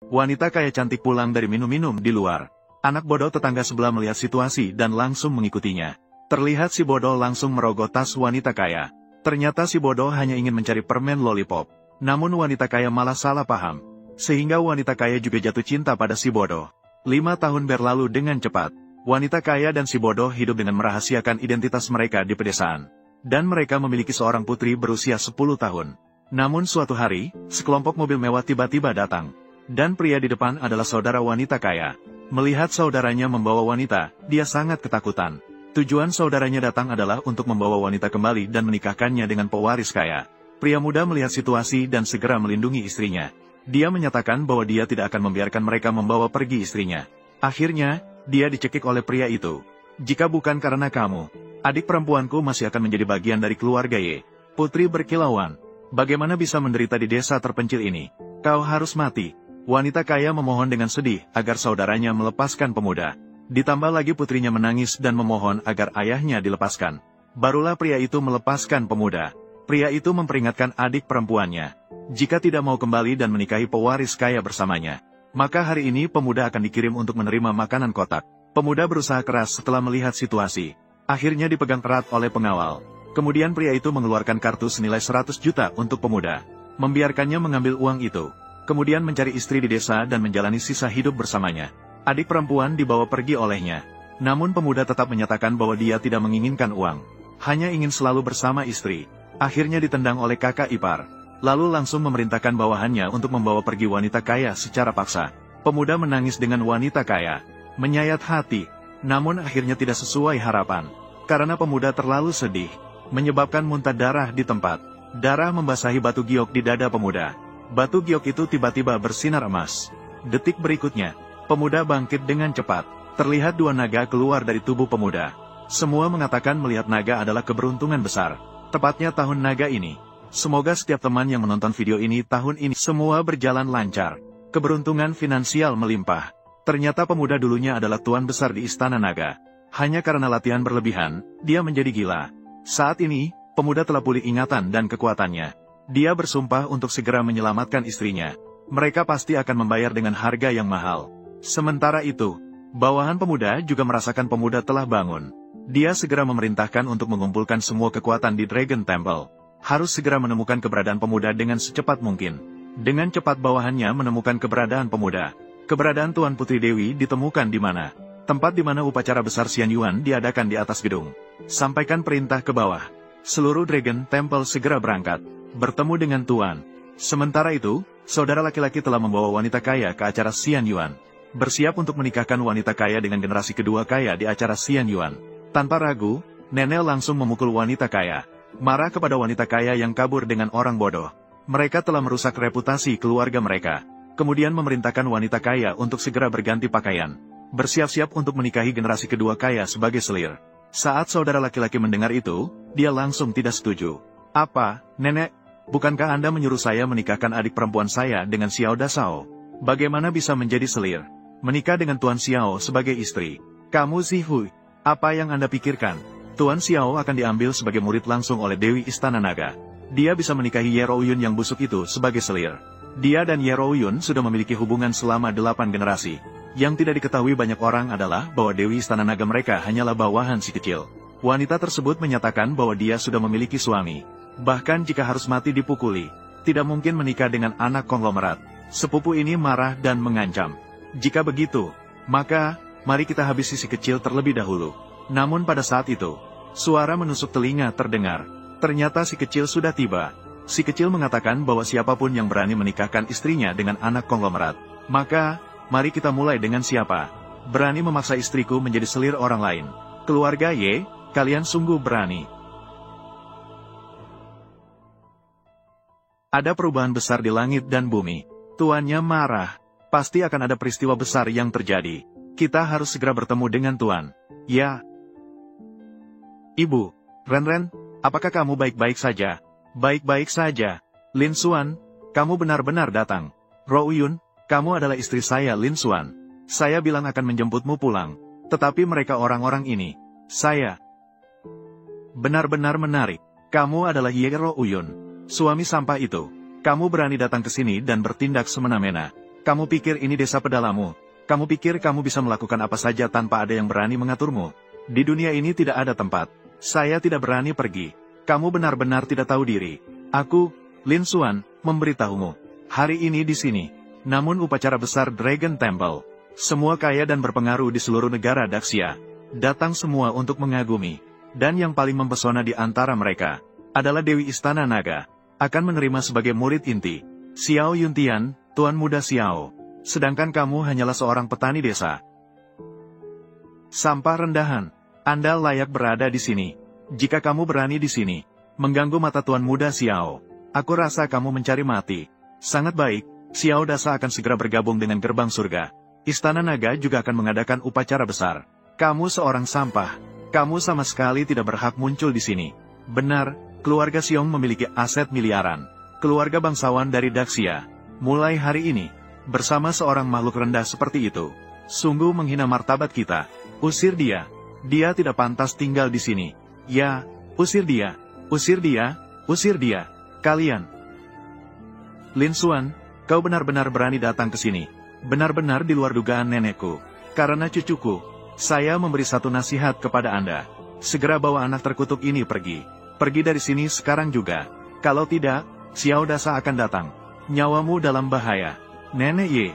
Wanita kaya cantik pulang dari minum-minum di luar. Anak bodoh tetangga sebelah melihat situasi dan langsung mengikutinya. Terlihat si bodoh langsung merogoh tas wanita kaya. Ternyata si bodoh hanya ingin mencari permen lollipop. Namun wanita kaya malah salah paham. Sehingga wanita kaya juga jatuh cinta pada si bodoh. 5 tahun berlalu dengan cepat. Wanita kaya dan si bodoh hidup dengan merahasiakan identitas mereka di pedesaan. Dan mereka memiliki seorang putri berusia 10 tahun. Namun suatu hari, sekelompok mobil mewah tiba-tiba datang. Dan pria di depan adalah saudara wanita kaya. Melihat saudaranya membawa wanita, dia sangat ketakutan. Tujuan saudaranya datang adalah untuk membawa wanita kembali dan menikahkannya dengan pewaris kaya. Pria muda melihat situasi dan segera melindungi istrinya. Dia menyatakan bahwa dia tidak akan membiarkan mereka membawa pergi istrinya. Akhirnya, dia dicekik oleh pria itu. Jika bukan karena kamu, adik perempuanku masih akan menjadi bagian dari keluarga Y. Putri berkilauan. Bagaimana bisa menderita di desa terpencil ini? Kau harus mati. Wanita kaya memohon dengan sedih agar saudaranya melepaskan pemuda. Ditambah lagi putrinya menangis dan memohon agar ayahnya dilepaskan. Barulah pria itu melepaskan pemuda. Pria itu memperingatkan adik perempuannya. Jika tidak mau kembali dan menikahi pewaris kaya bersamanya, maka hari ini pemuda akan dikirim untuk menerima makanan kotak. Pemuda berusaha keras setelah melihat situasi. Akhirnya dipegang erat oleh pengawal. Kemudian pria itu mengeluarkan kartu senilai 100 juta untuk pemuda. Membiarkannya mengambil uang itu. Kemudian mencari istri di desa dan menjalani sisa hidup bersamanya. Adik perempuan dibawa pergi olehnya. Namun pemuda tetap menyatakan bahwa dia tidak menginginkan uang. Hanya ingin selalu bersama istri. Akhirnya ditendang oleh kakak ipar. Lalu langsung memerintahkan bawahannya untuk membawa pergi wanita kaya secara paksa. Pemuda menangis dengan wanita kaya. Menyayat hati. Namun akhirnya tidak sesuai harapan. Karena pemuda terlalu sedih. Menyebabkan muntah darah di tempat. Darah membasahi batu giok di dada pemuda. Batu giok itu tiba-tiba bersinar emas. Detik berikutnya, pemuda bangkit dengan cepat. Terlihat 2 naga keluar dari tubuh pemuda. Semua mengatakan melihat naga adalah keberuntungan besar. Tepatnya tahun naga ini. Semoga setiap teman yang menonton video ini tahun ini semua berjalan lancar. Keberuntungan finansial melimpah. Ternyata pemuda dulunya adalah tuan besar di Istana Naga. Hanya karena latihan berlebihan, dia menjadi gila. Saat ini, pemuda telah pulih ingatan dan kekuatannya. Dia bersumpah untuk segera menyelamatkan istrinya. Mereka pasti akan membayar dengan harga yang mahal. Sementara itu, bawahan pemuda juga merasakan pemuda telah bangun. Dia segera memerintahkan untuk mengumpulkan semua kekuatan di Dragon Temple. Harus segera menemukan keberadaan pemuda dengan secepat mungkin. Dengan cepat bawahannya menemukan keberadaan pemuda. Keberadaan Tuan Putri Dewi ditemukan di mana? Tempat di mana upacara besar Xian Yuan diadakan di atas gedung. Sampaikan perintah ke bawah. Seluruh Dragon Temple segera berangkat. Bertemu dengan Tuan. Sementara itu, saudara laki-laki telah membawa wanita kaya ke acara Xian Yuan. Bersiap untuk menikahkan wanita kaya dengan generasi kedua kaya di acara Xian Yuan. Tanpa ragu, nenek langsung memukul wanita kaya. Marah kepada wanita kaya yang kabur dengan orang bodoh. Mereka telah merusak reputasi keluarga mereka. Kemudian memerintahkan wanita kaya untuk segera berganti pakaian. Bersiap-siap untuk menikahi generasi kedua kaya sebagai selir. Saat saudara laki-laki mendengar itu, dia langsung tidak setuju. Apa, nenek? Bukankah Anda menyuruh saya menikahkan adik perempuan saya dengan Xiao Dasao? Bagaimana bisa menjadi selir? Menikah dengan Tuan Xiao sebagai istri. Kamu Zihui, apa yang Anda pikirkan? Tuan Xiao akan diambil sebagai murid langsung oleh Dewi Istana Naga. Dia bisa menikahi Ye Rouyun yang busuk itu sebagai selir. Dia dan Ye Rouyun sudah memiliki hubungan selama 8 generasi. Yang tidak diketahui banyak orang adalah bahwa Dewi Istana Naga mereka hanyalah bawahan si kecil. Wanita tersebut menyatakan bahwa dia sudah memiliki suami. Bahkan jika harus mati dipukuli, tidak mungkin menikah dengan anak konglomerat. Sepupu ini marah dan mengancam. Jika begitu, maka, mari kita habisi si kecil terlebih dahulu. Namun pada saat itu, suara menusuk telinga terdengar. Ternyata si kecil sudah tiba. Si kecil mengatakan bahwa siapapun yang berani menikahkan istrinya dengan anak konglomerat, maka, mari kita mulai dengan siapa. Berani memaksa istriku menjadi selir orang lain. Keluarga Y, kalian sungguh berani. Ada perubahan besar di langit dan bumi. Tuannya marah. Pasti akan ada peristiwa besar yang terjadi. Kita harus segera bertemu dengan Tuan. Ya. Ibu, Ren, apakah kamu baik-baik saja? Baik-baik saja. Lin Xuan, kamu benar-benar datang. Rouyun, kamu adalah istri saya Lin Xuan. Saya bilang akan menjemputmu pulang. Tetapi mereka orang-orang ini. Saya. Benar-benar menarik. Kamu adalah Ye Rouyun. Suami sampah itu. Kamu berani datang ke sini dan bertindak semena-mena. Kamu pikir ini desa pedalamu? Kamu pikir kamu bisa melakukan apa saja tanpa ada yang berani mengaturmu? Di dunia ini tidak ada tempat. Saya tidak berani pergi. Kamu benar-benar tidak tahu diri. Aku, Lin Xuan, memberitahumu. Hari ini di sini. Namun upacara besar Dragon Temple. Semua kaya dan berpengaruh di seluruh negara Daxia. Datang semua untuk mengagumi. Dan yang paling mempesona di antara mereka adalah Dewi Istana Naga. Akan menerima sebagai murid inti Xiao Yuntian, Tuan Muda Xiao. Sedangkan kamu hanyalah seorang petani desa. Sampah rendahan. Anda layak berada di sini. Jika kamu berani di sini mengganggu mata Tuan Muda Xiao, aku rasa kamu mencari mati. Sangat baik, Xiao Dasa akan segera bergabung dengan gerbang surga. Istana Naga juga akan mengadakan upacara besar. Kamu seorang sampah. Kamu sama sekali tidak berhak muncul di sini. Benar, keluarga Xiong memiliki aset miliaran. Keluarga bangsawan dari Daxia. Mulai hari ini, bersama seorang makhluk rendah seperti itu, sungguh menghina martabat kita. Usir dia. Dia tidak pantas tinggal di sini. Ya, usir dia. Usir dia. Usir dia. Kalian. Lin Xuan, kau benar-benar berani datang ke sini. Benar-benar di luar dugaan nenekku. Karena cucuku, saya memberi satu nasihat kepada Anda. Segera bawa anak terkutuk ini pergi. Pergi dari sini sekarang juga. Kalau tidak, Xiao Dasa akan datang. Nyawamu dalam bahaya. Nenek Ye,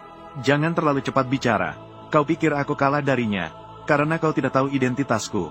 jangan terlalu cepat bicara. Kau pikir aku kalah darinya, karena kau tidak tahu identitasku.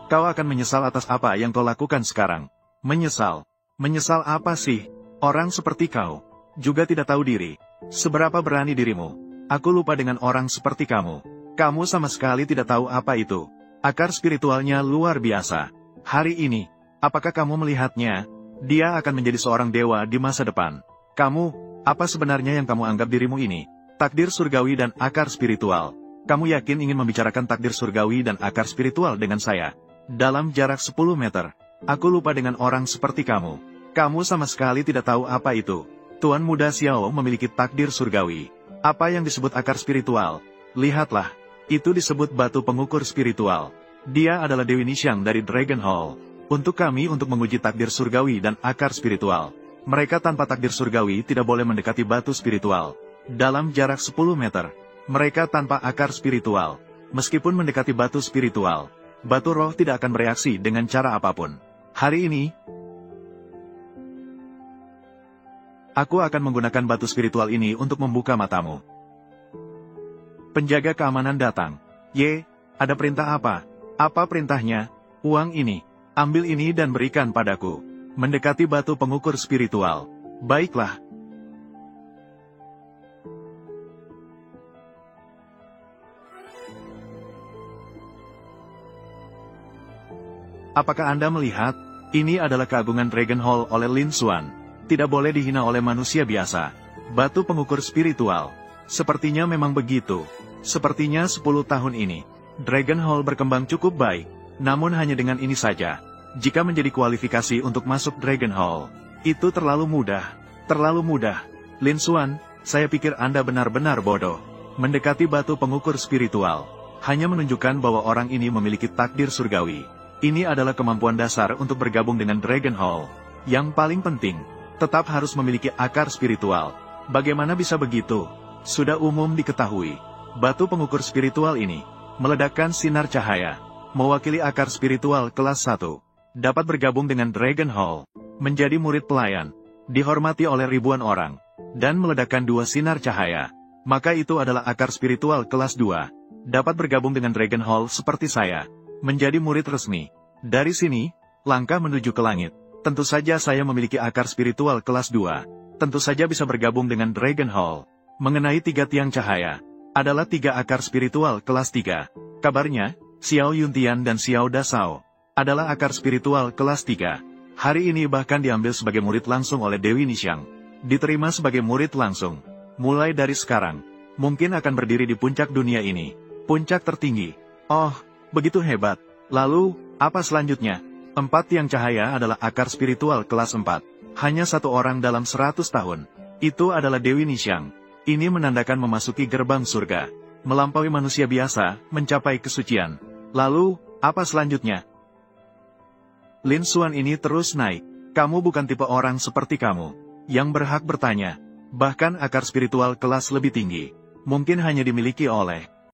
Kau akan menyesal atas apa yang kau lakukan sekarang. Menyesal? Menyesal apa sih? Orang seperti kau juga tidak tahu diri. Seberapa berani dirimu? Aku lupa dengan orang seperti kamu. Kamu sama sekali tidak tahu apa itu. Akar spiritualnya luar biasa. Hari ini, apakah kamu melihatnya? Dia akan menjadi seorang dewa di masa depan. Kamu, apa sebenarnya yang kamu anggap dirimu ini? Takdir surgawi dan akar spiritual. Kamu yakin ingin membicarakan takdir surgawi dan akar spiritual dengan saya? Dalam jarak 10 meter. Aku lupa dengan orang seperti kamu. Kamu sama sekali tidak tahu apa itu. Tuan Muda Xiao memiliki takdir surgawi. Apa yang disebut akar spiritual? Lihatlah. Itu disebut batu pengukur spiritual. Dia adalah Dewi Nixiang dari Dragon Hall. Untuk kami untuk menguji takdir surgawi dan akar spiritual. Mereka tanpa takdir surgawi tidak boleh mendekati batu spiritual. Dalam jarak 10 meter. Mereka tanpa akar spiritual. Meskipun mendekati batu spiritual, batu roh tidak akan bereaksi dengan cara apapun. Hari ini, aku akan menggunakan batu spiritual ini untuk membuka matamu. Penjaga keamanan datang. Ye, ada perintah apa? Apa perintahnya? Uang ini. Ambil ini dan berikan padaku. Mendekati batu pengukur spiritual. Baiklah. Apakah Anda melihat? Ini adalah keagungan Dragon Hall oleh Lin Xuan. Tidak boleh dihina oleh manusia biasa. Batu pengukur spiritual. Sepertinya memang begitu. Sepertinya 10 tahun ini, Dragon Hall berkembang cukup baik. Namun hanya dengan ini saja. Jika menjadi kualifikasi untuk masuk Dragon Hall, itu terlalu mudah. Terlalu mudah. Lin Xuan, saya pikir Anda benar-benar bodoh. Mendekati batu pengukur spiritual hanya menunjukkan bahwa orang ini memiliki takdir surgawi. Ini adalah kemampuan dasar untuk bergabung dengan Dragon Hall. Yang paling penting, tetap harus memiliki akar spiritual. Bagaimana bisa begitu? Sudah umum diketahui. Batu pengukur spiritual ini meledakkan sinar cahaya, mewakili akar spiritual kelas 1. Dapat bergabung dengan Dragon Hall, menjadi murid pelayan, dihormati oleh ribuan orang, dan meledakkan 2 sinar cahaya. Maka itu adalah akar spiritual kelas 2. Dapat bergabung dengan Dragon Hall seperti saya, menjadi murid resmi. Dari sini, langkah menuju ke langit. Tentu saja saya memiliki akar spiritual kelas 2. Tentu saja bisa bergabung dengan Dragon Hall. Mengenai 3 tiang cahaya, adalah 3 akar spiritual kelas 3. Kabarnya, Xiao Yuntian dan Xiao Dasao adalah akar spiritual kelas 3. Hari ini bahkan diambil sebagai murid langsung oleh Dewi Nixiang. Diterima sebagai murid langsung. Mulai dari sekarang, mungkin akan berdiri di puncak dunia ini. Puncak tertinggi. Oh, begitu hebat. Lalu, apa selanjutnya? 4 tiang cahaya adalah akar spiritual kelas 4. Hanya 1 orang dalam 100 tahun. Itu adalah Dewi Nixiang. Ini menandakan memasuki gerbang surga. Melampaui manusia biasa, mencapai kesucian. Lalu, apa selanjutnya? Lin Xuan ini terus naik. Kamu bukan tipe orang seperti kamu yang berhak bertanya. Bahkan akar spiritual kelas lebih tinggi, mungkin hanya dimiliki oleh